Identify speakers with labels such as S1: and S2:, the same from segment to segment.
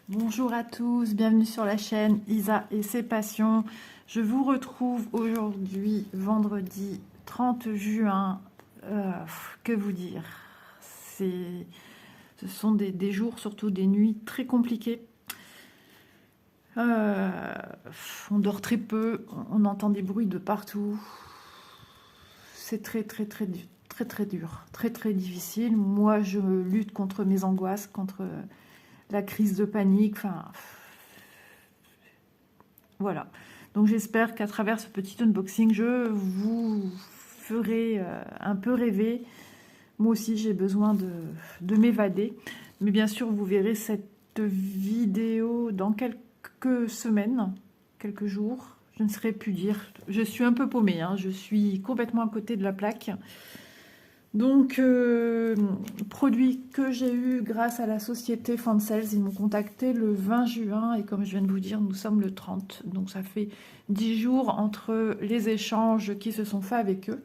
S1: Bonjour à tous, bienvenue sur la chaîne Isa et ses passions. Je vous retrouve aujourd'hui, vendredi 30 juin. Que vous dire? Ce sont des jours, surtout des nuits très compliquées. On dort très peu, on entend des bruits de partout. C'est très dur, très difficile. Moi, je lutte contre mes angoisses, contre la crise de panique. Enfin, voilà. Donc j'espère qu'à travers ce petit unboxing, je vous ferai un peu rêver. Moi aussi, j'ai besoin de m'évader. Mais bien sûr, vous verrez cette vidéo dans quelques semaines, quelques jours. Je ne saurais plus dire. Je suis un peu paumée, hein. Je suis complètement à côté de la plaque. Donc, produit que j'ai eu grâce à la société Fansales. Ils m'ont contacté le 20 juin et comme je viens de vous dire, nous sommes le 30. Donc, ça fait 10 jours entre les échanges qui se sont faits avec eux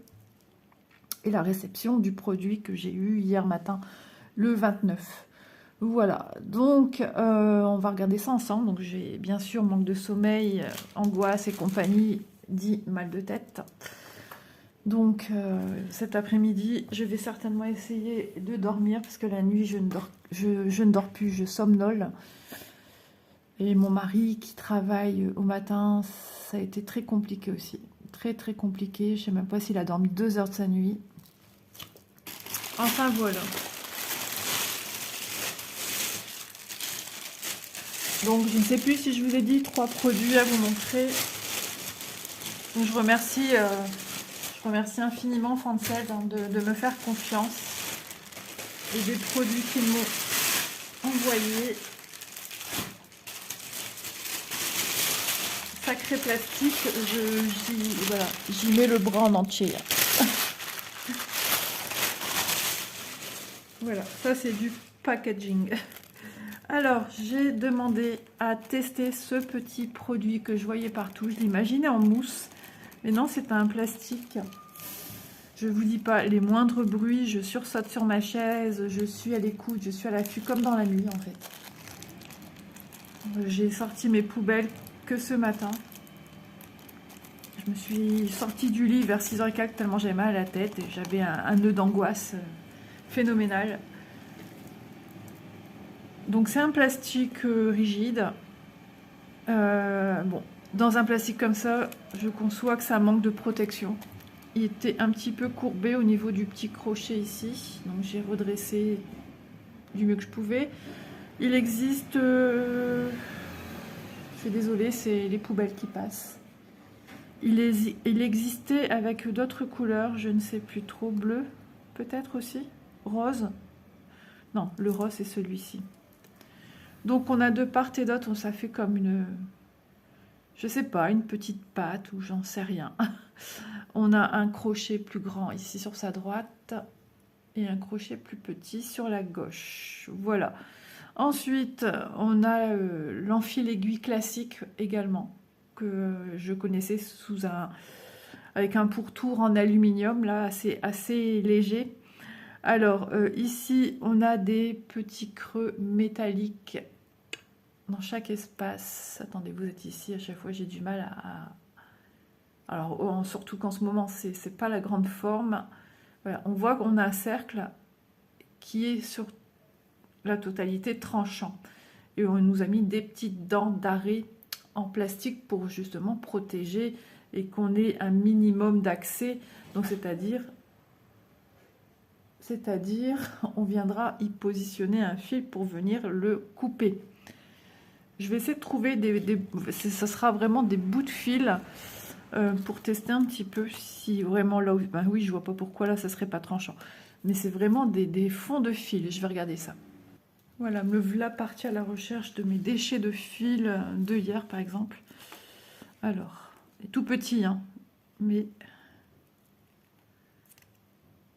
S1: et la réception du produit que j'ai eu hier matin, le 29. Voilà, donc on va regarder ça ensemble. Donc, j'ai bien sûr manque de sommeil, angoisse et compagnie, dit mal de tête. Donc cet après-midi, je vais certainement essayer de dormir parce que la nuit, je ne dors plus, je somnole. Et mon mari qui travaille au matin, ça a été très compliqué aussi. Très compliqué. Je ne sais même pas s'il a dormi 2 heures de sa nuit. Enfin voilà. Donc je ne sais plus si je vous ai dit 3 produits à vous montrer. Donc je remercie infiniment Fansales de me faire confiance et des produits qu'ils m'ont envoyés. Sacré plastique, j'y mets le bras en entier. Voilà, ça c'est du packaging. Alors, j'ai demandé à tester ce petit produit que je voyais partout. Je l'imaginais en mousse, mais non, c'est un plastique. Je vous dis pas, les moindres bruits, je sursaute sur ma chaise, je suis à l'écoute, je suis à l'affût, comme dans la nuit en fait. J'ai sorti mes poubelles que ce matin. Je me suis sortie du lit vers 6h15 tellement j'avais mal à la tête et j'avais un nœud d'angoisse phénoménal. Donc c'est un plastique rigide. Bon, dans un plastique comme ça, je conçois que ça manque de protection. Il était un petit peu courbé au niveau du petit crochet ici, donc j'ai redressé du mieux que je pouvais. Il existe, je suis désolée, c'est les poubelles qui passent. Il existait avec d'autres couleurs, je ne sais plus trop, bleu peut-être aussi, rose. Non, le rose c'est celui-ci. Donc on a de part et d'autre, ça fait comme une, je sais pas, une petite patte ou j'en sais rien. On a un crochet plus grand ici sur sa droite et un crochet plus petit sur la gauche. Voilà. Ensuite, on a l'enfil aiguille classique également, que je connaissais avec un pourtour en aluminium, là, assez léger. Alors, ici, on a des petits creux métalliques dans chaque espace. Attendez, vous êtes ici, à chaque fois j'ai du mal à... Alors, surtout qu'en ce moment, c'est pas la grande forme. Voilà, on voit qu'on a un cercle qui est sur la totalité tranchant. Et on nous a mis des petites dents d'arrêt en plastique pour justement protéger et qu'on ait un minimum d'accès. Donc, c'est-à-dire, on viendra y positionner un fil pour venir le couper. Je vais essayer de trouver ça sera vraiment des bouts de fil pour tester un petit peu si vraiment là où... Ben oui, je vois pas pourquoi là ça serait pas tranchant. Mais c'est vraiment des fonds de fil. Je vais regarder ça. Voilà, me voilà partie à la recherche de mes déchets de fil de hier par exemple. Alors, tout petit, hein. Mais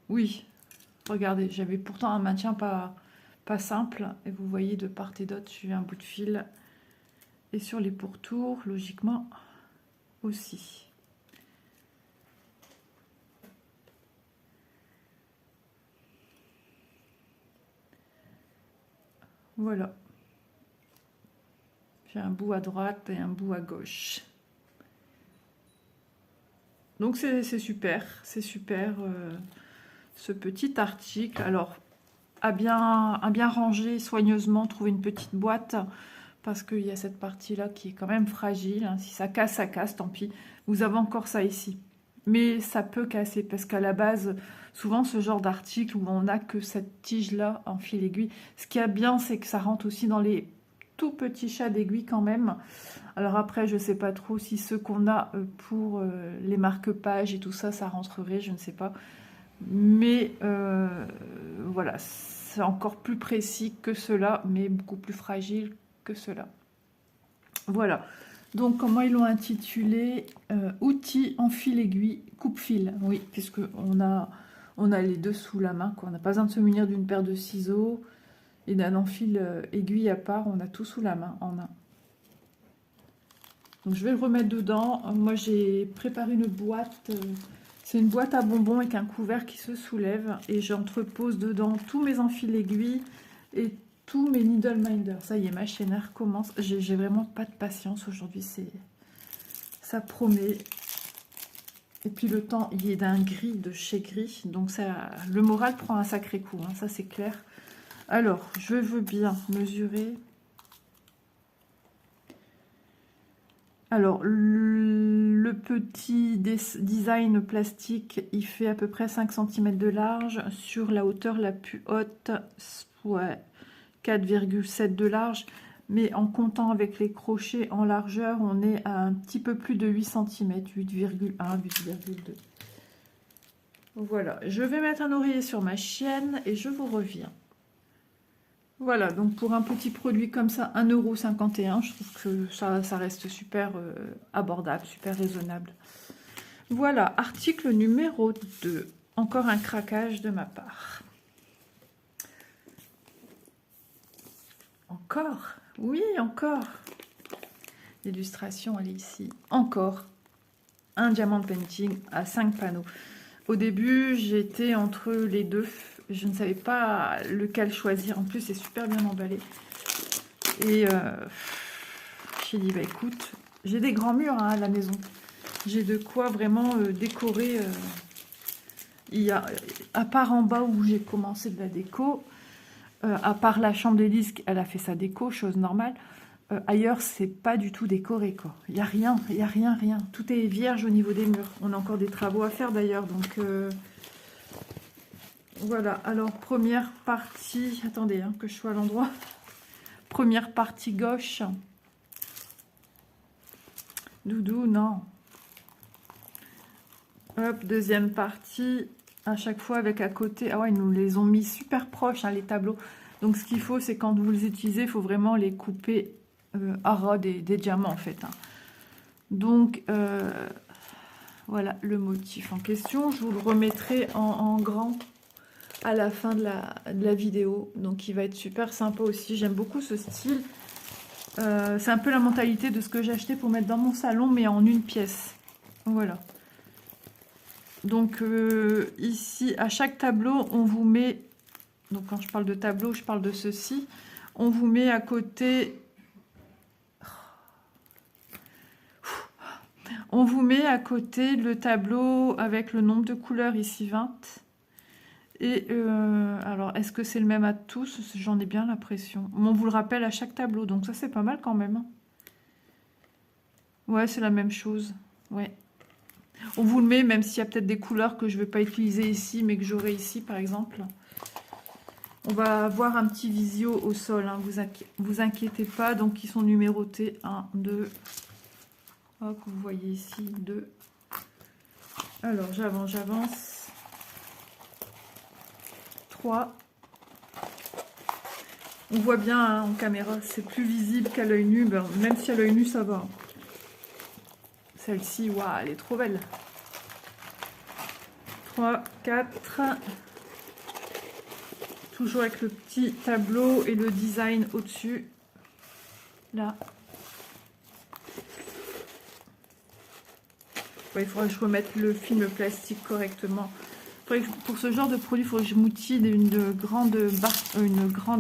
S1: oui, regardez, j'avais pourtant un maintien pas simple. Et vous voyez de part et d'autre, j'ai un bout de fil. Et sur les pourtours, logiquement aussi. Voilà. J'ai un bout à droite et un bout à gauche. Donc c'est super, ce petit article. Alors, à bien ranger soigneusement, trouver une petite boîte, parce qu'il y a cette partie-là qui est quand même fragile. Hein. Si ça casse, tant pis. Vous avez encore ça ici. Mais ça peut casser, parce qu'à la base, souvent ce genre d'article où on n'a que cette tige-là en fil aiguille, ce qui est bien, c'est que ça rentre aussi dans les tout petits chats d'aiguille quand même. Alors après, je ne sais pas trop si ceux qu'on a pour les marque-pages et tout ça, ça rentrerait, je ne sais pas. Mais voilà, c'est encore plus précis que cela, mais beaucoup plus fragile que cela. Voilà. Donc, comment ils l'ont intitulé outils en fil aiguille, coupe-fil. Oui, puisque on a les deux sous la main, quoi. On n'a pas besoin de se munir d'une paire de ciseaux et d'un enfil aiguille à part. On a tout sous la main en un. Donc, je vais le remettre dedans. Moi, j'ai préparé une boîte. C'est une boîte à bonbons avec un couvert qui se soulève. Et j'entrepose dedans tous mes enfils aiguilles et tous mes needle minders. Ça y est, ma chaîne recommence. J'ai vraiment pas de patience aujourd'hui. Ça promet. Et puis le temps, il est d'un gris de chez Gris. Donc ça, le moral prend un sacré coup. Hein, ça, c'est clair. Alors, je veux bien mesurer. Alors, le petit design plastique, il fait à peu près 5 cm de large. Sur la hauteur la plus haute, ouais, 4,7 de large. Mais en comptant avec les crochets en largeur, on est à un petit peu plus de 8 cm, 8,1, 8,2. Voilà, je vais mettre un oreiller sur ma chienne et je vous reviens. Voilà, donc pour un petit produit comme ça, 1,51 €, je trouve que ça reste super abordable, super raisonnable. Voilà, article numéro 2. Encore un craquage de ma part. Encore? Oui, encore. L'illustration, elle est ici. Encore un diamant painting à 5 panneaux. Au début, j'étais entre les deux. Je ne savais pas lequel choisir. En plus, c'est super bien emballé. Et j'ai dit, bah écoute, j'ai des grands murs hein, à la maison. J'ai de quoi vraiment décorer. Il y a, à part en bas où j'ai commencé de la déco, à part la chambre d'Élise, elle a fait sa déco, chose normale. Ailleurs, c'est pas du tout décoré, quoi. Il n'y a rien, il n'y a rien, rien. Tout est vierge au niveau des murs. On a encore des travaux à faire d'ailleurs, donc voilà. Alors, première partie, attendez, hein, que je sois à l'endroit. Première partie gauche. Doudou, non. Hop, deuxième partie, à chaque fois avec à côté. Ah ouais, ils nous les ont mis super proches, hein, les tableaux. Donc, ce qu'il faut, c'est quand vous les utilisez, il faut vraiment les couper à ras des diamants, en fait. Hein. Donc, voilà le motif en question. Je vous le remettrai en grand à la fin de la vidéo. Donc, il va être super sympa aussi. J'aime beaucoup ce style. C'est un peu la mentalité de ce que j'ai acheté pour mettre dans mon salon, mais en une pièce. Voilà. Donc, ici, à chaque tableau, on vous met... Donc, quand je parle de tableau, je parle de ceci. On vous met à côté... On vous met à côté le tableau avec le nombre de couleurs, ici 20. Et alors, est-ce que c'est le même à tous? J'en ai bien l'impression. On vous le rappelle à chaque tableau, donc ça c'est pas mal quand même. Ouais, c'est la même chose. Ouais. On vous le met, même s'il y a peut-être des couleurs que je ne vais pas utiliser ici, mais que j'aurai ici par exemple. On va avoir un petit visio au sol, hein. Vous inquiétez pas, donc ils sont numérotés 1, 2... Hop, vous voyez ici 2. Alors, j'avance. 3. On voit bien hein, en caméra, c'est plus visible qu'à l'œil nu. Ben, même si à l'œil nu, ça va. Celle-ci, waouh, elle est trop belle. 3, 4. Toujours avec le petit tableau et le design au-dessus. Là. Ouais, il faudrait que je remette le film plastique correctement. Pour ce genre de produit, il faudrait que je m'outille une grande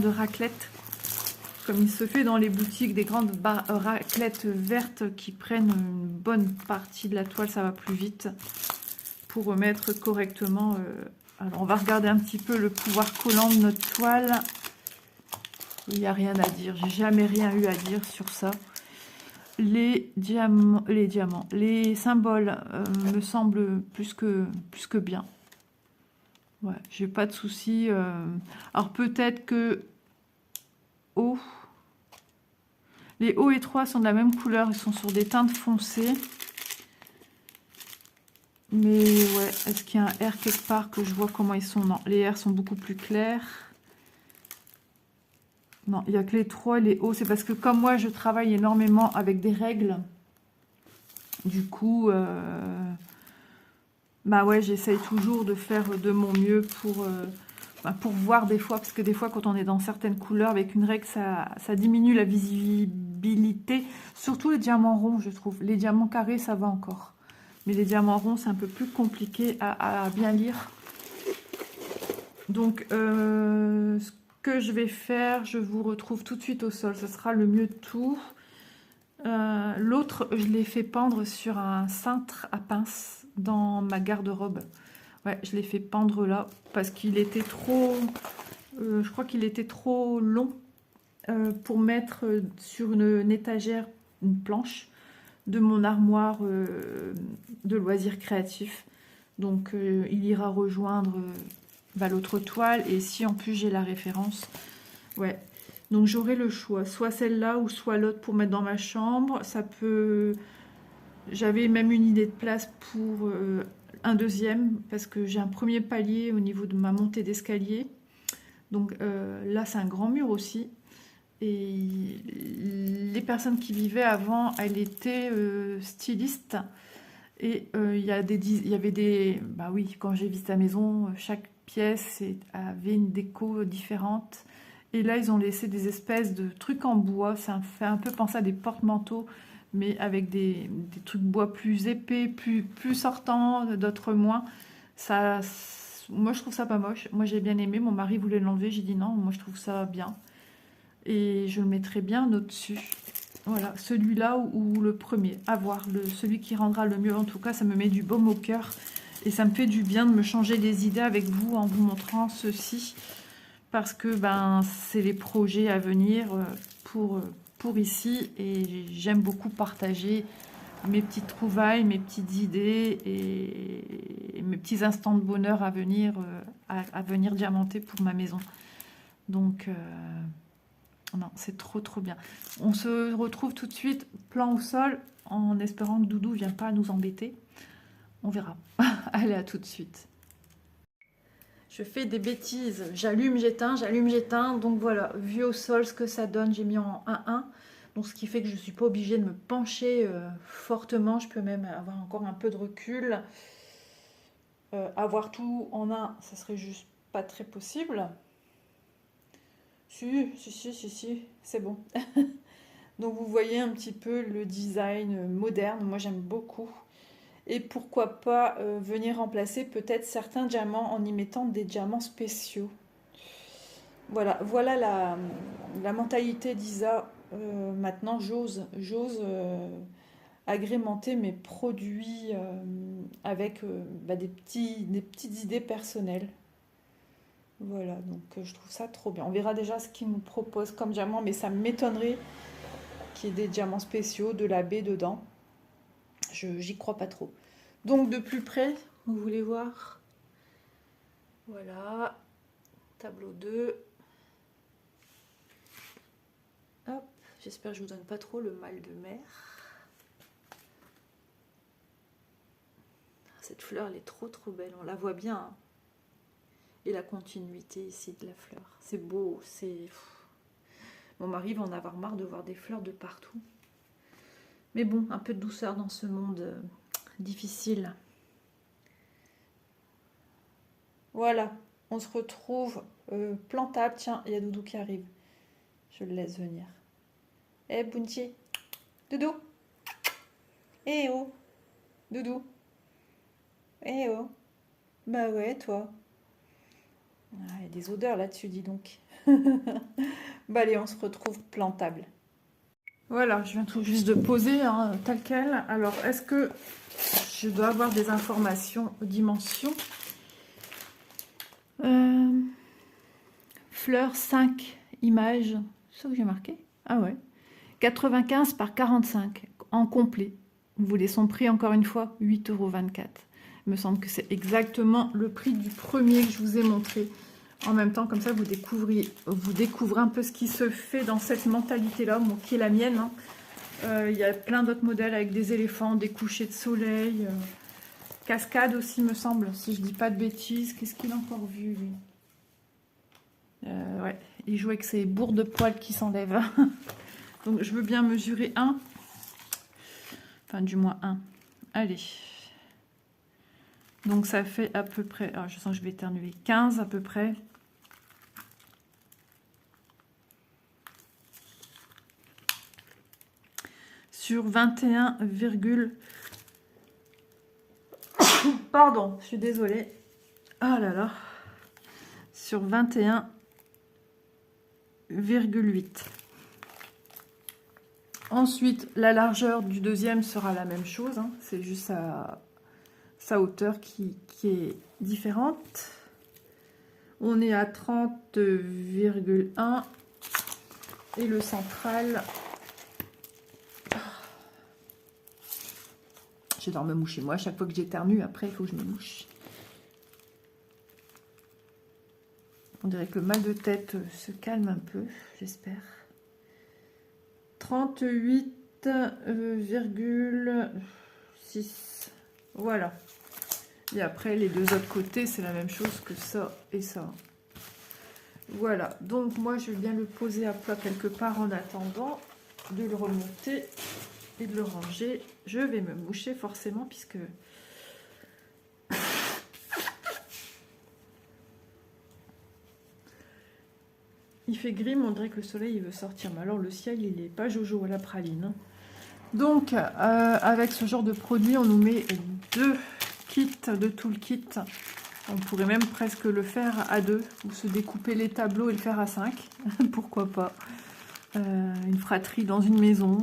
S1: raclette comme il se fait dans les boutiques, des grandes raclettes vertes qui prennent une bonne partie de la toile, ça va plus vite pour remettre correctement. Alors on va regarder un petit peu le pouvoir collant de notre toile. Il n'y a rien à dire, j'ai jamais rien eu à dire sur ça. Les symboles me semblent plus que bien. Ouais, j'ai pas de soucis. Alors peut-être que les hauts et 3 sont de la même couleur, ils sont sur des teintes foncées. Mais ouais, est-ce qu'il y a un R quelque part que je vois comment ils sont? Non, les R sont beaucoup plus clairs. Non, il n'y a que les 3 et les hauts. C'est parce que comme moi, je travaille énormément avec des règles. Du coup, bah ouais, j'essaye toujours de faire de mon mieux pour voir des fois. Parce que des fois, quand on est dans certaines couleurs, avec une règle, ça diminue la visibilité. Surtout les diamants ronds, je trouve. Les diamants carrés, ça va encore. Mais les diamants ronds, c'est un peu plus compliqué à bien lire. Donc, ce que je vais faire, je vous retrouve tout de suite au sol. Ce sera le mieux de tout. L'autre, je l'ai fait pendre sur un cintre à pince dans ma garde-robe. Ouais, je l'ai fait pendre là parce qu'il était trop... je crois qu'il était trop long pour mettre sur une étagère, une planche de mon armoire de loisirs créatifs. Donc il ira rejoindre l'autre toile, et si en plus j'ai la référence, ouais, donc j'aurai le choix, soit celle-là ou soit l'autre pour mettre dans ma chambre. Ça peut, j'avais même une idée de place pour un deuxième, parce que j'ai un premier palier au niveau de ma montée d'escalier. Donc là c'est un grand mur aussi. Et les personnes qui vivaient avant, elles étaient stylistes. Et il y avait des... Bah oui, quand j'ai visité la maison, chaque pièce avait une déco différente. Et là, ils ont laissé des espèces de trucs en bois. Ça me fait un peu penser à des porte-manteaux, mais avec des trucs bois plus épais, plus sortants, d'autres moins. Ça, moi, je trouve ça pas moche. Moi, j'ai bien aimé. Mon mari voulait l'enlever. J'ai dit non, moi, je trouve ça bien. Et je le mettrai bien au-dessus. Voilà, celui-là ou le premier, à voir, celui qui rendra le mieux. En tout cas, ça me met du baume au cœur et ça me fait du bien de me changer les idées avec vous en vous montrant ceci, parce que ben c'est les projets à venir pour ici, et j'aime beaucoup partager mes petites trouvailles, mes petites idées et mes petits instants de bonheur à venir diamanter pour ma maison. Donc... non, c'est trop bien. On se retrouve tout de suite plan au sol, en espérant que Doudou ne vienne pas nous embêter. On verra. Allez, à tout de suite. Je fais des bêtises. J'allume, j'éteins, j'allume, j'éteins. Donc voilà, vu au sol ce que ça donne, j'ai mis en 1-1. Donc ce qui fait que je ne suis pas obligée de me pencher fortement. Je peux même avoir encore un peu de recul. Avoir tout en un, ça serait juste pas très possible. Si, c'est bon. Donc vous voyez un petit peu le design moderne, moi j'aime beaucoup. Et pourquoi pas venir remplacer peut-être certains diamants en y mettant des diamants spéciaux. Voilà la mentalité d'Isa. Maintenant j'ose agrémenter mes produits avec des petites idées personnelles. Voilà, donc je trouve ça trop bien. On verra déjà ce qu'ils nous proposent comme diamant, mais ça m'étonnerait qu'il y ait des diamants spéciaux, de la baie dedans. J'y crois pas trop. Donc de plus près, vous voulez voir? Voilà, tableau 2. Hop, j'espère que je vous donne pas trop le mal de mer. Cette fleur, elle est trop belle, on la voit bien, hein. Et la continuité ici de la fleur, c'est beau, c'est... Mon mari va en avoir marre de voir des fleurs de partout. Mais bon, un peu de douceur dans ce monde difficile. Voilà, on se retrouve plantable. Tiens, il y a Doudou qui arrive. Je le laisse venir. Eh, Bounty, Doudou. Eh oh, Doudou. Eh oh. Bah ouais, toi. Ah, il y a des odeurs là-dessus, dis donc. Bah allez, on se retrouve plantable. Voilà, je viens tout juste de poser, hein, tel quel. Alors, est-ce que je dois avoir des informations aux dimensions? Fleurs 5 images. C'est ça que j'ai marqué? Ah ouais. 95 par 45 en complet. Vous voulez son prix encore une fois? 8,24 €. Il me semble que c'est exactement le prix du premier que je vous ai montré. En même temps, comme ça, vous découvrez un peu ce qui se fait dans cette mentalité-là, qui est la mienne. Hein. Il y a plein d'autres modèles avec des éléphants, des couchers de soleil, cascade aussi, me semble, si je dis pas de bêtises. Qu'est-ce qu'il a encore vu, lui? Ouais, il joue avec ses bourres de poils qui s'enlèvent. Donc, je veux bien mesurer un. Enfin, du moins un. Allez. Donc, ça fait à peu près... Alors, je sens que je vais éternuer. 15 à peu près. Sur 21, pardon, je suis désolée. Ah là là. Sur 21,8. Ensuite, la largeur du deuxième sera la même chose. Hein. C'est juste sa hauteur qui est différente. On est à 30,1. Et le central... J'adore me moucher. Moi, à chaque fois que j'éternue, après, il faut que je me mouche. On dirait que le mal de tête se calme un peu, j'espère. 38,6. Voilà. Et après, les deux autres côtés, c'est la même chose que ça et ça. Voilà. Donc, moi, je vais bien le poser à plat quelque part en attendant de le remonter et de le ranger. Je vais me moucher forcément puisque il fait gris, mais on dirait que le soleil il veut sortir. Mais alors le ciel il est pas jojo à la praline. Donc avec ce genre de produit on nous met 2 kits de tout le kit. On pourrait même presque le faire à 2 ou se découper les tableaux et le faire à 5. Pourquoi pas. Une fratrie dans une maison.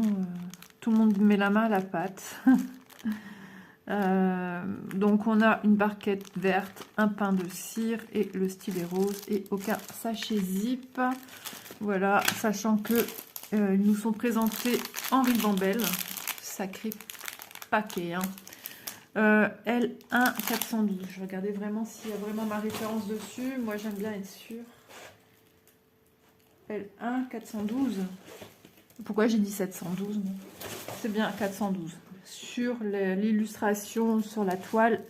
S1: Tout le monde met la main à la pâte. Donc on a une barquette verte, un pain de cire et le stylet rose et aucun sachet zip. Voilà, sachant que ils nous sont présentés en ribambelle. Sacré paquet. Hein. L1 412. Je vais regarder vraiment s'il y a vraiment ma référence dessus. Moi j'aime bien être sûre. L1 412. Pourquoi j'ai dit 712? C'est bien 412. Sur l'illustration, sur la toile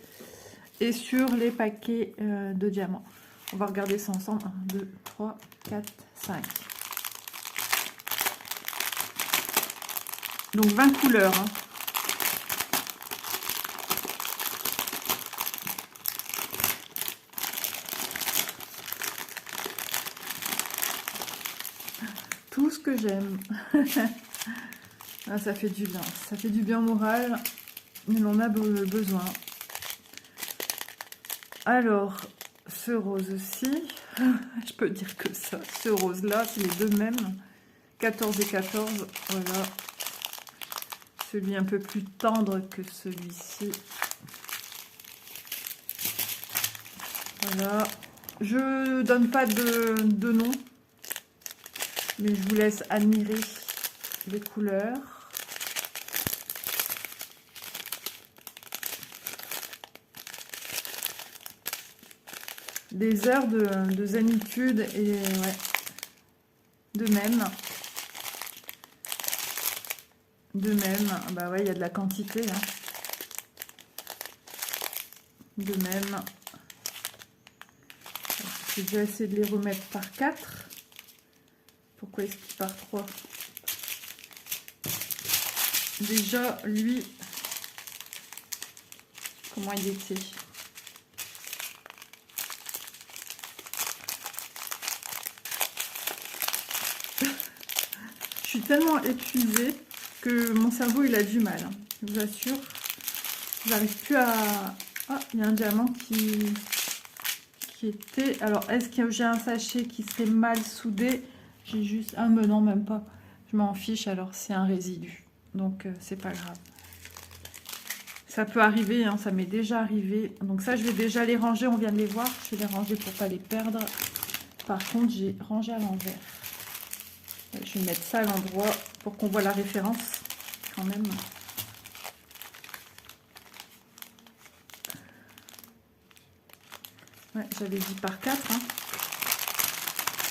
S1: et sur les paquets de diamants. On va regarder ça ensemble. 1, 2, 3, 4, 5. Donc 20 couleurs. Hein. Tout ce que j'aime. Ah, ça fait du bien. Ça fait du bien au moral. Mais on a besoin. Alors, ce rose aussi. Je peux dire que ça. Ce rose-là, c'est les deux mêmes. 14 et 14. Voilà. Celui un peu plus tendre que celui-ci. Voilà. Je donne pas de nom. Mais je vous laisse admirer les couleurs. Des heures de zénitude et ouais, de même. De même, bah ouais, il y a de la quantité. Hein. De même. Je vais essayer de les remettre par 4. Pourquoi est-ce qu'il part 3? Déjà, lui, comment il était? Je suis tellement épuisée que mon cerveau, il a du mal. Hein. Je vous assure. J'arrive plus à... Ah, il y a un diamant qui était... Alors, est-ce que j'ai un sachet qui serait mal soudé? J'ai juste... Ah mais non, même pas. Je m'en fiche, alors c'est un résidu. Donc c'est pas grave. Ça peut arriver, hein, ça m'est déjà arrivé. Donc ça, je vais déjà les ranger, on vient de les voir. Je vais les ranger pour pas les perdre. Par contre, j'ai rangé à l'envers. Je vais mettre ça à l'endroit pour qu'on voit la référence quand même. Ouais, j'avais dit par 4. Hein.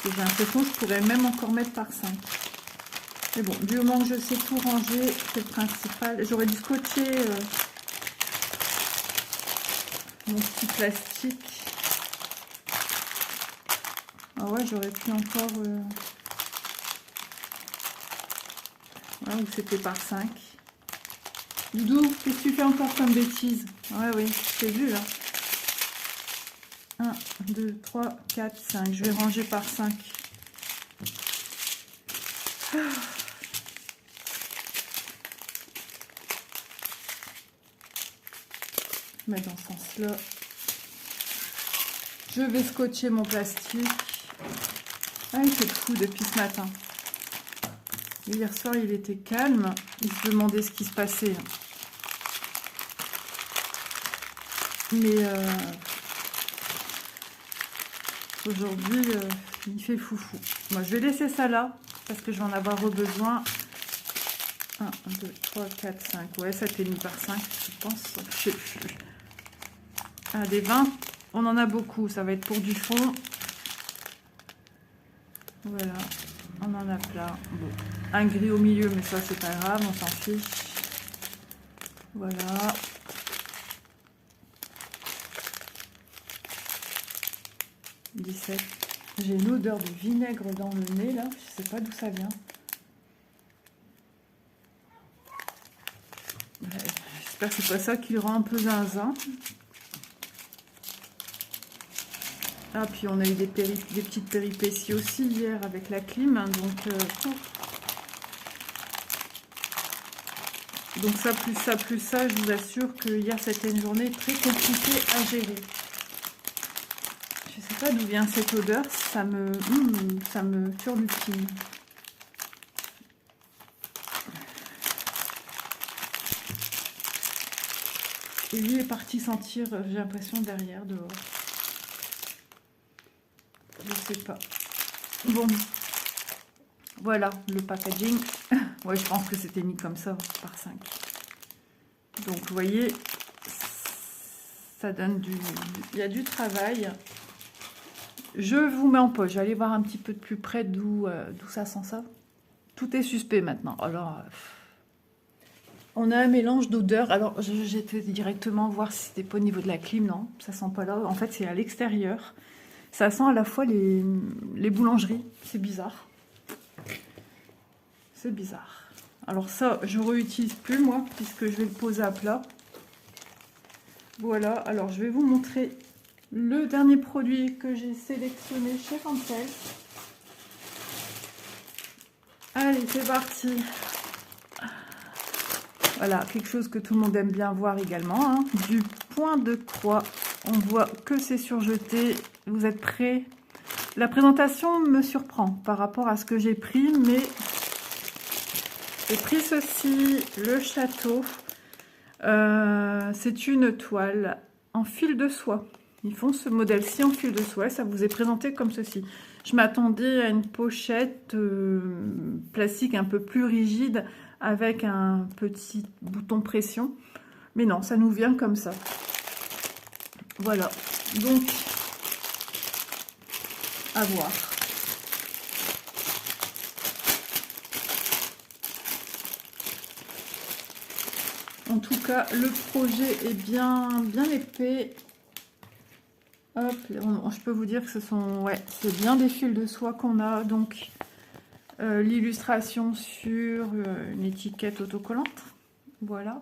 S1: J'ai l'impression que je pourrais même encore mettre par 5. Mais bon, du moment que je sais tout ranger, c'est le principal. J'aurais dû scotcher mon petit plastique. Ah ouais, j'aurais pu encore... Ouais, ou c'était par 5. Doudou, qu'est-ce que tu fais encore comme bêtise? Ouais, oui, je t'ai vu là. 1, 2, 3, 4, 5. Je vais ranger par 5. Je mets dans ce sens-là. Je vais scotcher mon plastique. Ah, il fait fou depuis ce matin. Hier soir, il était calme. Il se demandait ce qui se passait. Mais aujourd'hui, il fait foufou. Moi, je vais laisser ça là, parce que je vais en avoir besoin. 1, 2, 3, 4, 5. Ouais, ça t'est mis par 5, je pense. Je sais plus. Ah, des 20, on en a beaucoup. Ça va être pour du fond. Voilà, on en a plein. Bon. Un gris au milieu, mais ça, c'est pas grave, on s'en fiche. Voilà. J'ai une odeur de vinaigre dans le nez là, je sais pas d'où ça vient. J'espère que c'est pas ça qui rend un peu zinzin. Ah, puis on a eu des petites péripéties aussi hier avec la clim, hein, donc ça plus ça, je vous assure que hier c'était une journée très compliquée à gérer. Je sais pas d'où vient cette odeur, ça me turlupine. Et lui est parti sentir, j'ai l'impression, derrière, dehors. Je sais pas. Bon, voilà le packaging. Ouais, je pense que c'était mis comme ça par 5. Donc, vous voyez, ça donne il y a du travail. Je vous mets en pause. Je vais aller voir un petit peu de plus près d'où ça sent ça. Tout est suspect maintenant. Alors, on a un mélange d'odeurs. Alors, j'étais directement voir si c'était pas au niveau de la clim. Non, ça sent pas là. En fait, c'est à l'extérieur. Ça sent à la fois les boulangeries. C'est bizarre. C'est bizarre. Alors ça, je réutilise plus moi, puisque je vais le poser à plat. Voilà. Alors, je vais vous montrer le dernier produit que j'ai sélectionné chez Fancel. Allez, c'est parti. Voilà, quelque chose que tout le monde aime bien voir également. Hein. Du point de croix. On voit que c'est surjeté. Vous êtes prêts? La présentation me surprend par rapport à ce que j'ai pris, mais j'ai pris ceci, le château. C'est une toile en fil de soie. Ils font ce modèle-ci en fil de soie. Ça vous est présenté comme ceci. Je m'attendais à une pochette plastique un peu plus rigide avec un petit bouton pression. Mais non, ça nous vient comme ça. Voilà. Donc, à voir. En tout cas, le projet est bien épais. Hop, je peux vous dire que ce sont, ouais, c'est bien des fils de soie qu'on a. Donc, l'illustration sur une étiquette autocollante. Voilà.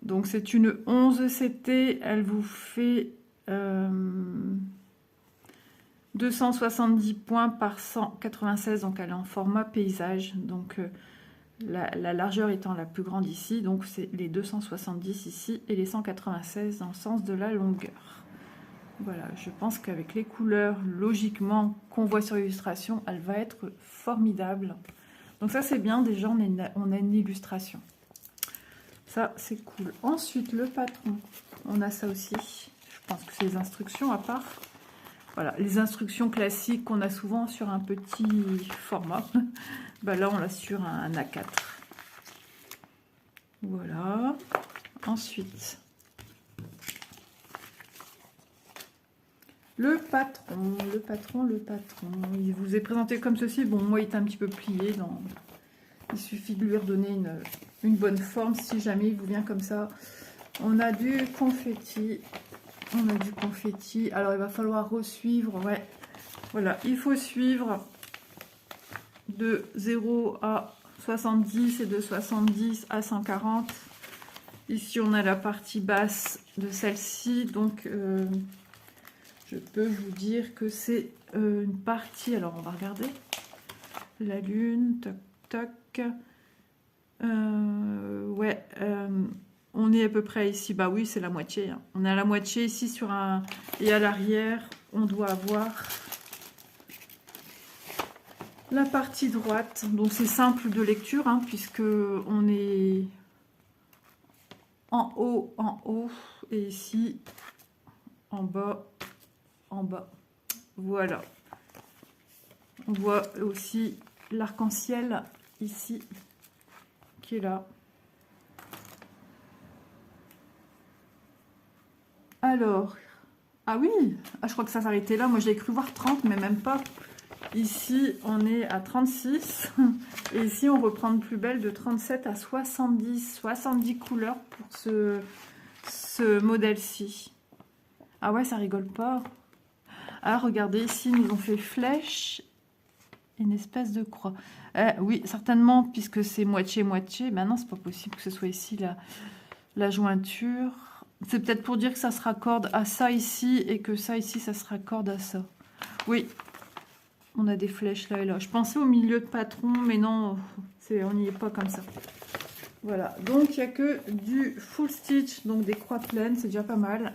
S1: Donc, c'est une 11 CT. Elle vous fait 270 points par 196. Donc, elle est en format paysage. Donc, la largeur étant la plus grande ici, donc c'est les 270 ici et les 196 dans le sens de la longueur. Voilà, je pense qu'avec les couleurs, logiquement, qu'on voit sur l'illustration, elle va être formidable. Donc ça, c'est bien, déjà, on a une illustration. Ça, c'est cool. Ensuite, le patron, on a ça aussi. Je pense que c'est les instructions à part. Voilà, les instructions classiques qu'on a souvent sur un petit format. Ben là, on l'a sur un A4. Voilà. Ensuite, le patron. Il vous est présenté comme ceci. Bon, moi, il est un petit peu plié. Il suffit de lui redonner une bonne forme si jamais il vous vient comme ça. On a du confetti. Alors, il va falloir resuivre. Ouais, voilà, il faut suivre de 0 à 70 et de 70 à 140. Ici, on a la partie basse de celle-ci. Donc, je peux vous dire que c'est une partie... Alors, on va regarder. La lune, toc, toc. Ouais, on est à peu près ici. Bah oui, c'est la moitié. Hein. On est à la moitié ici sur un... Et à l'arrière, on doit avoir la partie droite. Donc, c'est simple de lecture, hein, puisque on est en haut. Et ici, en bas. Voilà. On voit aussi l'arc-en-ciel ici, qui est là. Alors, ah oui, je crois que ça s'arrêtait là. Moi, j'ai cru voir 30, mais même pas. Ici, on est à 36. Et ici, on reprend de plus belle de 37 à 70. 70 couleurs pour ce modèle-ci. Ah ouais, ça rigole pas. Ah, regardez, ici, ils nous ont fait flèche. Une espèce de croix. Oui, certainement, puisque c'est moitié-moitié. Ben non, c'est pas possible que ce soit ici la jointure. C'est peut-être pour dire que ça se raccorde à ça ici et que ça ici, ça se raccorde à ça. Oui, on a des flèches là et là. Je pensais au milieu de patron, mais non, on n'y est pas comme ça. Voilà, donc il n'y a que du full stitch, donc des croix pleines, c'est déjà pas mal.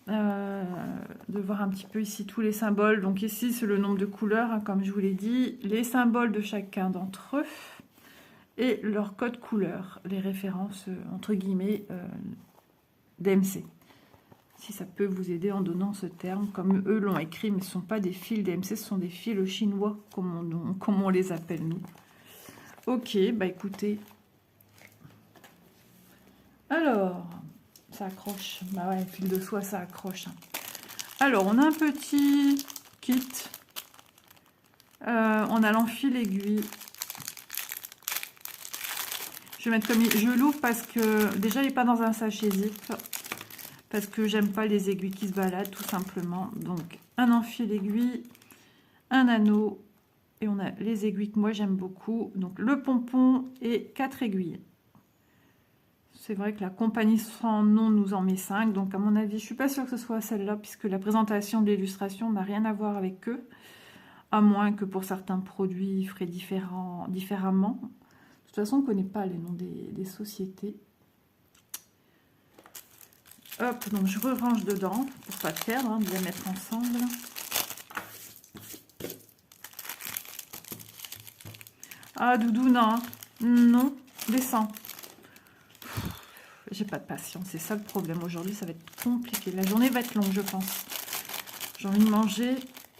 S1: De voir un petit peu ici tous les symboles. Donc ici, c'est le nombre de couleurs, hein, comme je vous l'ai dit. Les symboles de chacun d'entre eux et leur code couleur, les références, entre guillemets, DMC. Si ça peut vous aider en donnant ce terme, comme eux l'ont écrit, mais ce ne sont pas des fils DMC, ce sont des fils chinois, comme on les appelle nous. Ok, bah écoutez. Alors, ça accroche. Bah ouais, fil de soie, ça accroche. Alors, on a un petit kit. On a l'enfil aiguille. Je vais mettre comme... Je l'ouvre parce que... Déjà, il n'est pas dans un sachet zip. Parce que j'aime pas les aiguilles qui se baladent, tout simplement. Donc, un enfil aiguille, un anneau. Et on a les aiguilles que moi, j'aime beaucoup. Donc, le pompon et 4 aiguilles. C'est vrai que la compagnie sans nom nous en met 5. Donc, à mon avis, je suis pas sûre que ce soit celle-là, puisque la présentation de l'illustration n'a rien à voir avec eux. À moins que pour certains produits, ils feraient différemment. De toute façon, on ne connaît pas les noms des sociétés. Hop, donc je range dedans pour pas perdre, hein, de les mettre ensemble. Ah, Doudou, non. Non, descends. J'ai pas de patience, c'est ça le problème. Aujourd'hui, ça va être compliqué. La journée va être longue, je pense. J'ai envie de manger,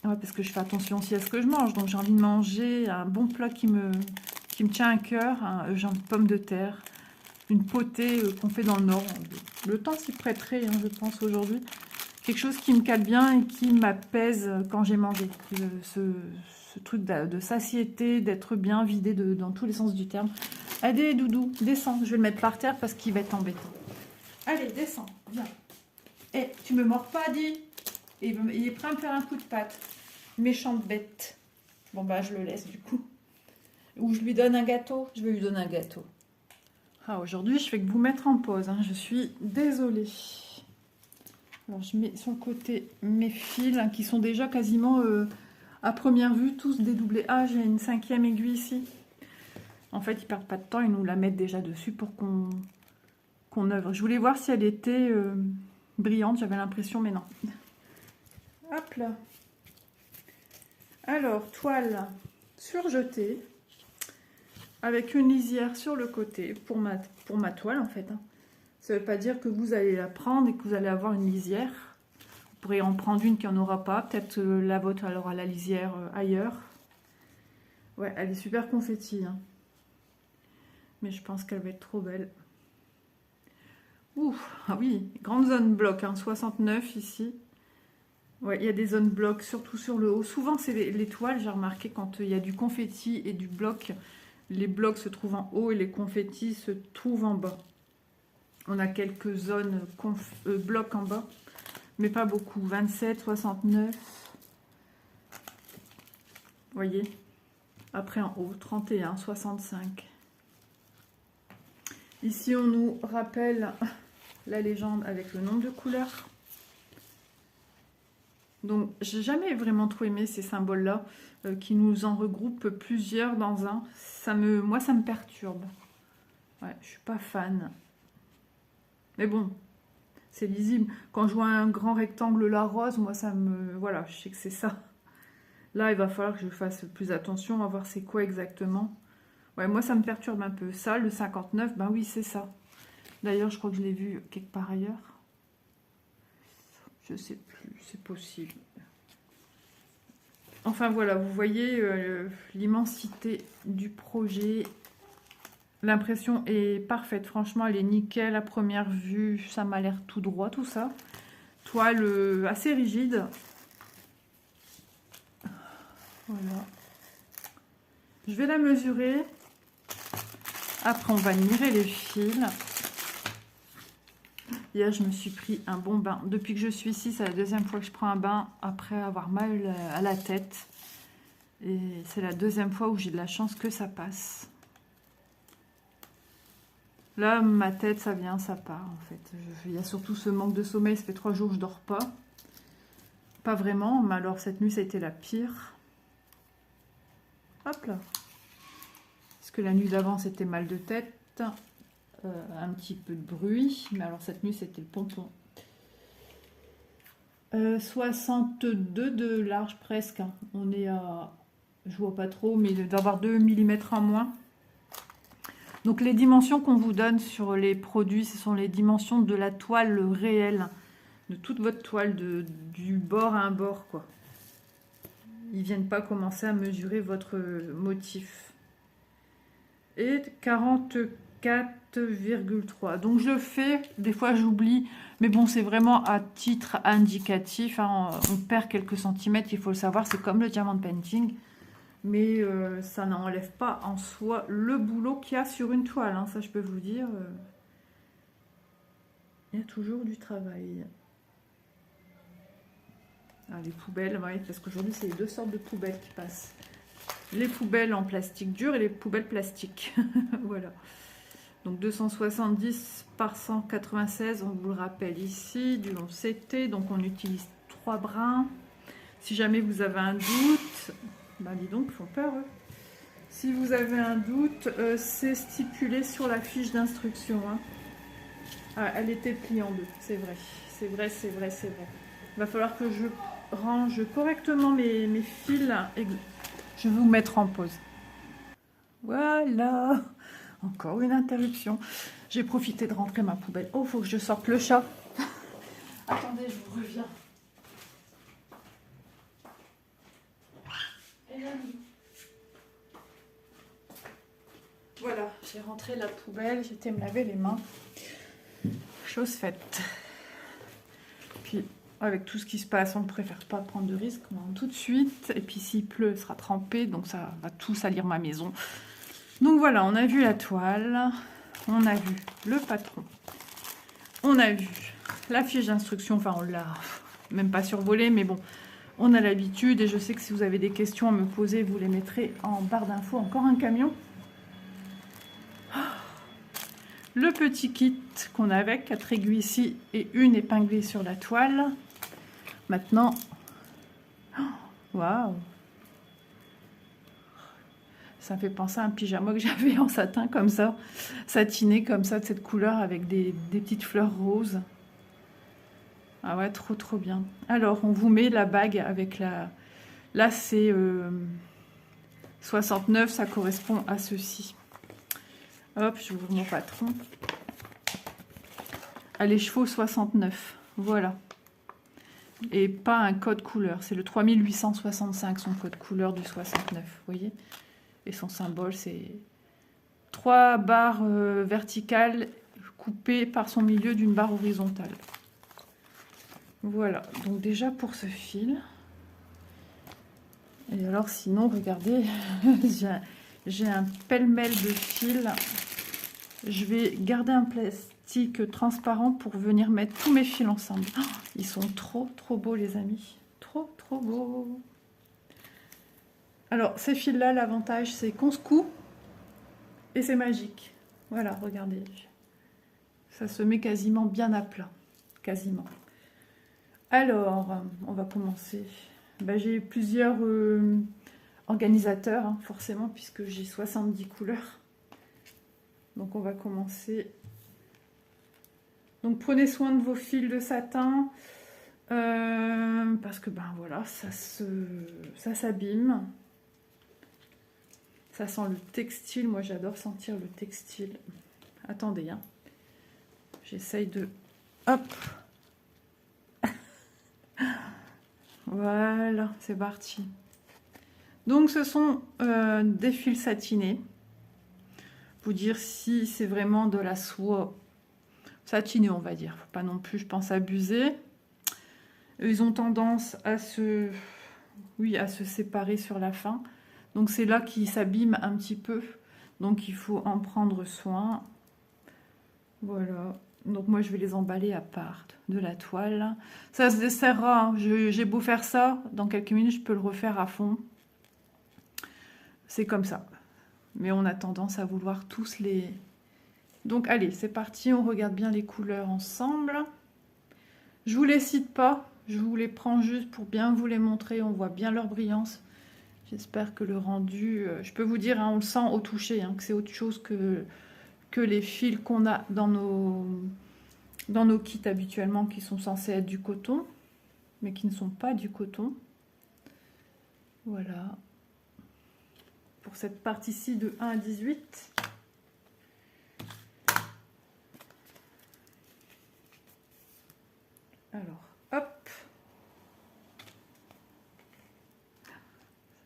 S1: ouais, parce que je fais attention aussi à ce que je mange. Donc, j'ai envie de manger un bon plat qui me tient à cœur, genre de pommes de terre, une potée qu'on fait dans le Nord. Le temps s'y prêterait, hein, je pense, aujourd'hui. Quelque chose qui me cale bien et qui m'apaise quand j'ai mangé. Ce truc de satiété, d'être bien vidé dans tous les sens du terme. Allez, Doudou, descends. Je vais le mettre par terre parce qu'il va être embêtant. Allez, descends, viens. Eh, tu me mords pas, dis. Il est prêt à me faire un coup de patte. Méchante bête. Bon, bah, je le laisse, du coup. Ou je lui donne un gâteau. Je vais lui donner un gâteau. Ah, aujourd'hui, je fais que vous mettre en pause. Hein. Je suis désolée. Alors, je mets sur le côté mes fils, hein, qui sont déjà quasiment, à première vue, tous dédoublés. Ah, j'ai une 5e aiguille ici. En fait, ils ne perdent pas de temps. Ils nous la mettent déjà dessus pour qu'on œuvre. Je voulais voir si elle était brillante. J'avais l'impression, mais non. Hop là. Alors, toile surjetée, avec une lisière sur le côté, pour ma toile en fait. Hein. Ça ne veut pas dire que vous allez la prendre et que vous allez avoir une lisière. Vous pourrez en prendre une qui n'en aura pas. Peut-être la vôtre, elle aura la lisière ailleurs. Ouais, elle est super confetti. Hein. Mais je pense qu'elle va être trop belle. Ouh, ah oui, grande zone bloc, hein, 69 ici. Ouais, il y a des zones blocs, surtout sur le haut. Souvent, c'est les toiles, j'ai remarqué, quand il y a du confetti et du bloc, les blocs se trouvent en haut et les confettis se trouvent en bas. On a quelques zones blocs en bas, mais pas beaucoup. 27, 69. Vous voyez? Après en haut, 31, 65. Ici, on nous rappelle la légende avec le nombre de couleurs. Donc, j'ai jamais vraiment trop aimé ces symboles-là qui nous en regroupent plusieurs dans un. Moi, ça me perturbe. Ouais, je suis pas fan. Mais bon, c'est lisible. Quand je vois un grand rectangle là rose, moi, ça me... Voilà, je sais que c'est ça. Là, il va falloir que je fasse plus attention à voir c'est quoi exactement. Ouais, moi, ça me perturbe un peu. Ça, le 59, ben oui, c'est ça. D'ailleurs, je crois que je l'ai vu quelque part ailleurs. Je sais plus, c'est possible. Enfin voilà, vous voyez l'immensité du projet. L'impression est parfaite, franchement, elle est nickel à première vue. Ça m'a l'air tout droit, tout ça. Toile assez rigide. Voilà. Je vais la mesurer. Après, on va admirer les fils. Hier, je me suis pris un bon bain. Depuis que je suis ici, c'est la deuxième fois que je prends un bain après avoir mal à la tête. Et c'est la deuxième fois où j'ai de la chance que ça passe. Là, ma tête, ça vient, ça part, en fait. Il y a surtout ce manque de sommeil. Ça fait 3 jours que je dors pas. Pas vraiment, mais alors cette nuit, ça a été la pire. Hop là. Parce que la nuit d'avant, c'était mal de tête. Un petit peu de bruit, mais alors cette nuit c'était le pompon. 62 de large presque, hein. On est à, je vois pas trop, mais d'avoir 2 mm en moins. Donc les dimensions qu'on vous donne sur les produits, ce sont les dimensions de la toile réelle, de toute votre toile, du bord à un bord, quoi. Ils viennent pas commencer à mesurer votre motif. Et 44,3. Donc je le fais, des fois j'oublie, mais bon, c'est vraiment à titre indicatif, hein. On perd quelques centimètres, il faut le savoir, c'est comme le diamond painting, mais ça n'enlève pas en soi le boulot qu'il y a sur une toile, hein. Ça je peux vous dire, il y a toujours du travail. Ah, les poubelles, ouais, parce qu'aujourd'hui c'est les deux sortes de poubelles qui passent. Les poubelles en plastique dur et les poubelles plastiques. Voilà. Donc 270 par 196, on vous le rappelle ici, du long CT. Donc on utilise 3 brins. Si jamais vous avez un doute, bah dis donc, ils font peur eux. Si vous avez un doute, c'est stipulé sur la fiche d'instruction. Hein. Ah, elle était pliée en deux, c'est vrai. C'est vrai, c'est vrai, c'est vrai. Il va falloir que je range correctement mes fils et je vais vous mettre en pause. Voilà. Encore une interruption. J'ai profité de rentrer ma poubelle. Oh, faut que je sorte le chat. Attendez, je vous reviens. Voilà, j'ai rentré la poubelle, j'étais me laver les mains. Chose faite. Puis, avec tout ce qui se passe, on ne préfère pas prendre de risques. On rentre tout de suite. Et puis, s'il pleut, il sera trempé. Donc, ça va tout salir ma maison. Donc, voilà, on a vu la toile. On a vu le patron. On a vu la fiche d'instruction. Enfin, on l'a même pas survolée, mais bon, on a l'habitude. Et je sais que si vous avez des questions à me poser, vous les mettrez en barre d'infos. Encore un camion. Le petit kit qu'on a avec 4 aiguilles ici et une épinglée sur la toile. Maintenant, waouh, ça me fait penser à un pyjama que j'avais en satin comme ça, satiné comme ça, de cette couleur avec des petites fleurs roses. Ah ouais, trop trop bien. Alors, on vous met la bague avec la... Là, c'est 69, ça correspond à ceci. Hop, je vous mon patron. À les chevaux 69, voilà. Et pas un code couleur, c'est le 3865, son code couleur du 69, vous voyez. Et son symbole, c'est 3 barres verticales coupées par son milieu d'une barre horizontale. Voilà, donc déjà pour ce fil. Et alors sinon, regardez, j'ai un pêle-mêle de fils. Je vais garder un plastique transparent pour venir mettre tous mes fils ensemble. Oh, ils sont trop trop beaux les amis. Trop trop beaux. Alors ces fils là, l'avantage c'est qu'on se coud et c'est magique. Voilà, regardez. Ça se met quasiment bien à plat. Quasiment. Alors, on va commencer. Ben, j'ai plusieurs organisateurs, hein, forcément, puisque j'ai 70 couleurs. Donc on va commencer. Donc prenez soin de vos fils de satin parce que ben voilà, ça s'abîme. Ça sent le textile. Moi j'adore sentir le textile. Attendez, hein. J'essaye de... Hop. Voilà, c'est parti. Donc ce sont des fils satinés. Vous dire si c'est vraiment de la soie satinée, on va dire. Faut pas non plus, je pense, abuser. Ils ont tendance à se séparer sur la fin. Donc c'est là qu'ils s'abîment un petit peu. Donc il faut en prendre soin. Voilà. Donc moi je vais les emballer à part de la toile. Ça se desserrera. Hein. J'ai beau faire ça, dans quelques minutes je peux le refaire à fond. C'est comme ça. Mais on a tendance à vouloir tous les... Donc allez, c'est parti, on regarde bien les couleurs ensemble. Je vous les cite pas, je vous les prends juste pour bien vous les montrer. On voit bien leur brillance. J'espère que le rendu... je peux vous dire, hein, on le sent au toucher, hein, que c'est autre chose que les fils qu'on a dans nos kits habituellement, qui sont censés être du coton, mais qui ne sont pas du coton. Voilà. Pour cette partie-ci de 1 à 18. Alors, hop.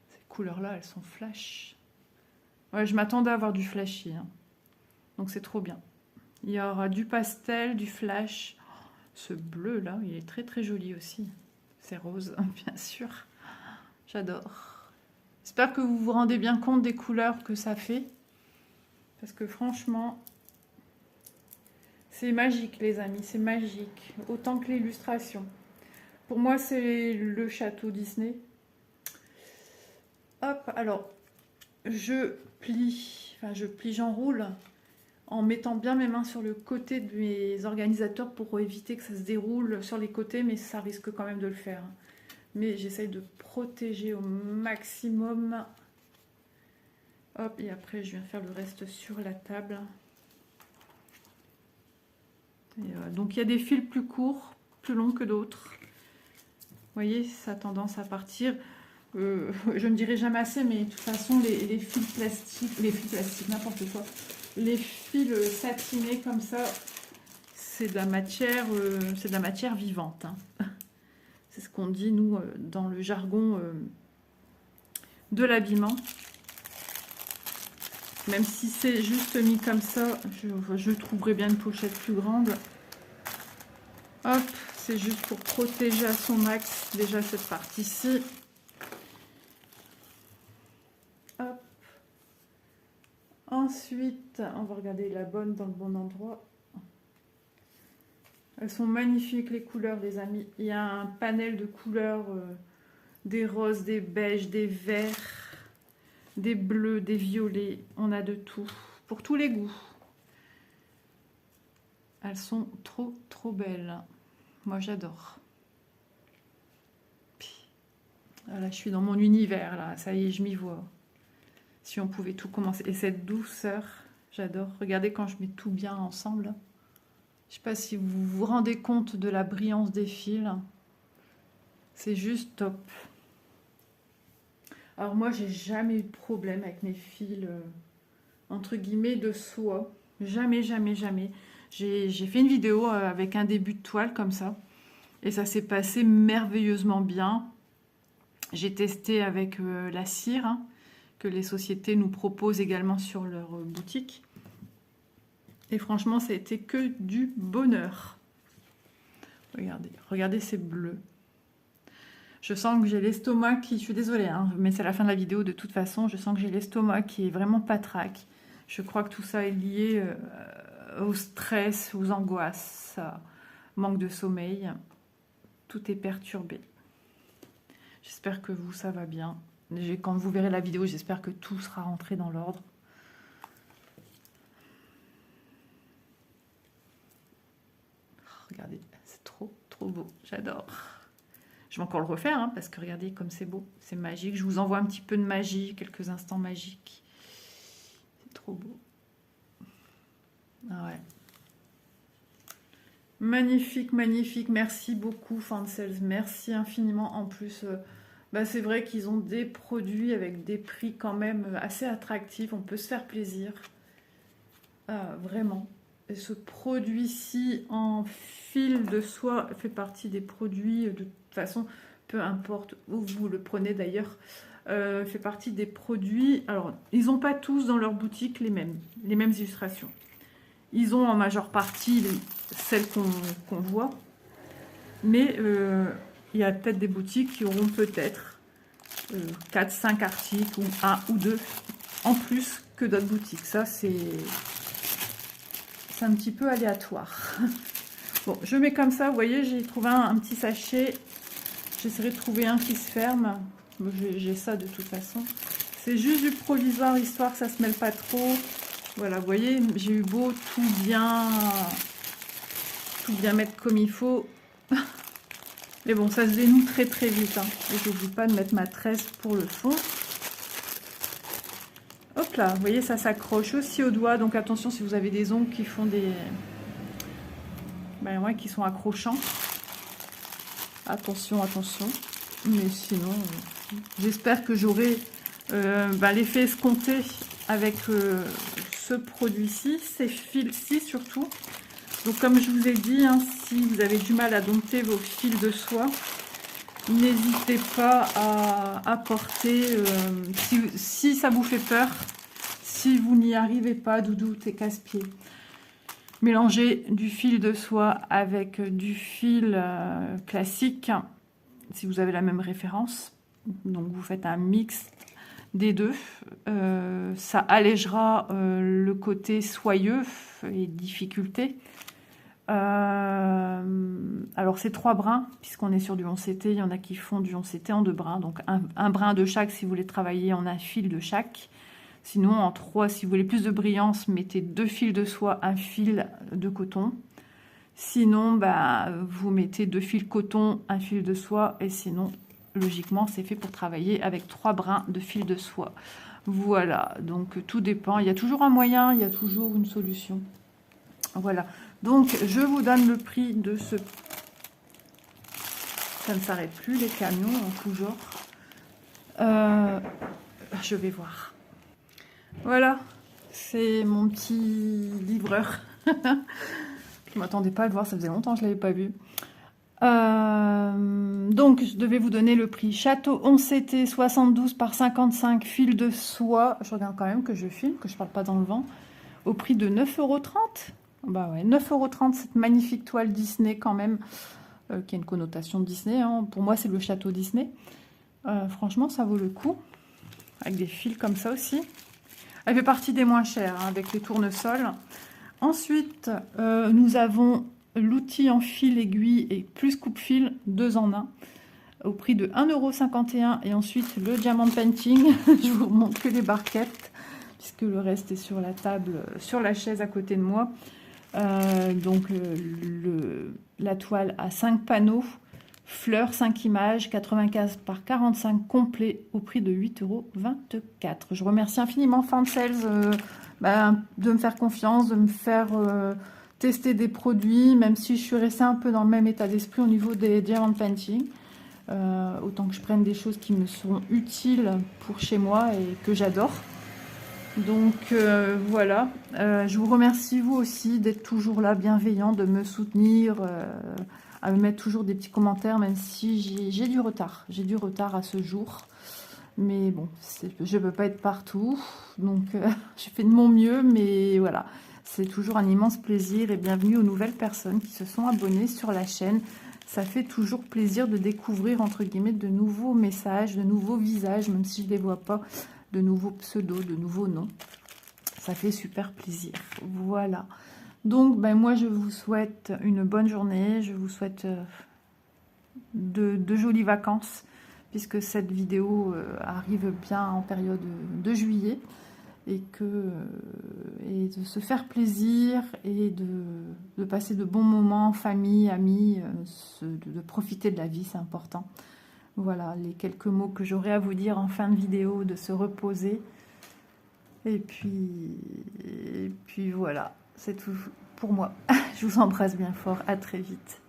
S1: Ces couleurs-là, elles sont flash. Ouais, je m'attendais à avoir du flashy. Hein. Donc c'est trop bien. Il y aura du pastel, du flash. Ce bleu-là, il est très très joli aussi. C'est rose, bien sûr. J'adore. J'espère que vous vous rendez bien compte des couleurs que ça fait. Parce que franchement, c'est magique les amis, c'est magique. Autant que l'illustration. Pour moi, c'est le château Disney. Hop, alors, j'enroule en mettant bien mes mains sur le côté de mes organisateurs pour éviter que ça se déroule sur les côtés, mais ça risque quand même de le faire. Mais j'essaye de protéger au maximum. Hop, et après je viens faire le reste sur la table. Donc il y a des fils plus courts, plus longs que d'autres. Vous voyez, ça a tendance à partir. Je ne dirai jamais assez, mais de toute façon, les fils plastiques, n'importe quoi. Les fils satinés comme ça, c'est de la matière vivante. Hein. C'est ce qu'on dit, nous, dans le jargon de l'habillement. Même si c'est juste mis comme ça, je trouverai bien une pochette plus grande. Hop, c'est juste pour protéger à son max déjà cette partie-ci. Hop. Ensuite, on va regarder la bonne dans le bon endroit. Elles sont magnifiques les couleurs, les amis. Il y a un panel de couleurs, des roses, des beiges, des verts, des bleus, des violets. On a de tout, pour tous les goûts. Elles sont trop, trop belles. Moi, j'adore. Là, je suis dans mon univers, là. Ça y est, je m'y vois. Si on pouvait tout commencer. Et cette douceur, j'adore. Regardez quand je mets tout bien ensemble. Je sais pas si vous vous rendez compte de la brillance des fils. C'est juste top. Alors moi, j'ai jamais eu de problème avec mes fils, entre guillemets, de soie. Jamais, jamais, jamais. J'ai fait une vidéo avec un début de toile comme ça. Et ça s'est passé merveilleusement bien. J'ai testé avec la cire, hein, que les sociétés nous proposent également sur leur boutique. Et franchement, ça a été que du bonheur. Regardez, regardez ces bleus. Je sens que j'ai l'estomac qui... Je suis désolée, hein, mais c'est la fin de la vidéo de toute façon. Je sens que j'ai l'estomac qui est vraiment patraque. Je crois que tout ça est lié au stress, aux angoisses, manque de sommeil. Tout est perturbé. J'espère que vous, ça va bien. Quand vous verrez la vidéo, j'espère que tout sera rentré dans l'ordre. Regardez, c'est trop, trop beau. J'adore. Je vais encore le refaire, hein, parce que regardez comme c'est beau. C'est magique. Je vous envoie un petit peu de magie, quelques instants magiques. C'est trop beau. Ah ouais. Magnifique, magnifique. Merci beaucoup, Fancels. Merci infiniment. En plus, c'est vrai qu'ils ont des produits avec des prix quand même assez attractifs. On peut se faire plaisir. Vraiment. Et ce produit-ci en fil de soie fait partie des produits, de toute façon, peu importe où vous le prenez d'ailleurs, fait partie des produits. Alors, ils n'ont pas tous dans leur boutique les mêmes illustrations. Ils ont en majeure partie celles qu'on voit, mais il y a peut-être des boutiques qui auront peut-être 4-5 articles ou 1 ou 2 en plus que d'autres boutiques. Ça, c'est un petit peu aléatoire. Bon, je mets comme ça, vous voyez, j'ai trouvé un petit sachet. J'essaierai de trouver un qui se ferme. J'ai ça de toute façon. C'est juste du provisoire, histoire que ça se mêle pas trop. Voilà, vous voyez, j'ai eu beau tout bien mettre comme il faut. Mais bon, ça se dénoue très très vite. Hein. Et je n'oublie pas de mettre ma tresse pour le fond. Hop là, vous voyez, ça s'accroche aussi au doigt. Donc attention si vous avez des ongles qui font des... qui sont accrochants. Attention, attention. Mais sinon, j'espère que j'aurai l'effet escompté avec ce produit-ci, ces fils-ci surtout. Donc comme je vous ai dit, hein, si vous avez du mal à dompter vos fils de soie, n'hésitez pas à apporter, si ça vous fait peur, si vous n'y arrivez pas, doudou, t'es casse-pied. Mélangez du fil de soie avec du fil classique, si vous avez la même référence. Donc vous faites un mix des deux. Ça allégera le côté soyeux et difficulté. Alors c'est 3 brins, puisqu'on est sur du 11CT, il y en a qui font du 11CT en 2 brins, donc un brin de chaque si vous voulez travailler en un fil de chaque. Sinon en 3, si vous voulez plus de brillance, mettez 2 fils de soie, un fil de coton. Sinon vous mettez 2 fils coton, un fil de soie, et sinon logiquement c'est fait pour travailler avec 3 brins de fil de soie. Voilà, donc tout dépend, il y a toujours un moyen, il y a toujours une solution. Voilà, donc je vous donne le prix de ce... Ça ne s'arrête plus, les camions en tout genre. Je vais voir. Voilà, c'est mon petit livreur. Je ne m'attendais pas à le voir, ça faisait longtemps que je ne l'avais pas vu. Donc je devais vous donner le prix Château 11CT 72 par 55 fil de soie. Je regarde quand même que je filme, que je ne parle pas dans le vent. Au prix de 9,30 €. Bah ouais, 9,30 € cette magnifique toile Disney quand même, qui a une connotation de Disney. Hein. Pour moi, c'est le château Disney. Franchement, ça vaut le coup. Avec des fils comme ça aussi. Elle fait partie des moins chers, hein, avec les tournesols. Ensuite, nous avons l'outil en fil aiguille et plus coupe-fil, 2 en 1, au prix de 1,51 €. Et ensuite, le diamant painting. Je vous remontre que les barquettes, puisque le reste est sur la table, sur la chaise à côté de moi. La toile a 5 panneaux, fleurs, 5 images, 95 par 45 complet au prix de 8,24 €. Je remercie infiniment Fancels de me faire confiance, de me faire tester des produits, même si je suis restée un peu dans le même état d'esprit au niveau des diamond painting. Autant que je prenne des choses qui me sont utiles pour chez moi et que j'adore. Donc voilà, je vous remercie vous aussi d'être toujours là, bienveillant, de me soutenir, à me mettre toujours des petits commentaires, même si j'ai du retard. J'ai du retard à ce jour. Mais bon, je ne peux pas être partout, donc je fais de mon mieux, mais voilà. C'est toujours un immense plaisir et bienvenue aux nouvelles personnes qui se sont abonnées sur la chaîne. Ça fait toujours plaisir de découvrir, entre guillemets, de nouveaux messages, de nouveaux visages, même si je ne les vois pas, de nouveaux pseudos, de nouveaux noms. Ça fait super plaisir. Voilà. Donc, ben, moi, je vous souhaite une bonne journée. Je vous souhaite de jolies vacances, puisque cette vidéo arrive bien en période de juillet. Et de se faire plaisir et de passer de bons moments, famille, amis, de profiter de la vie, c'est important. Voilà les quelques mots que j'aurais à vous dire en fin de vidéo, de se reposer. Et puis voilà, c'est tout pour moi. Je vous embrasse bien fort, à très vite.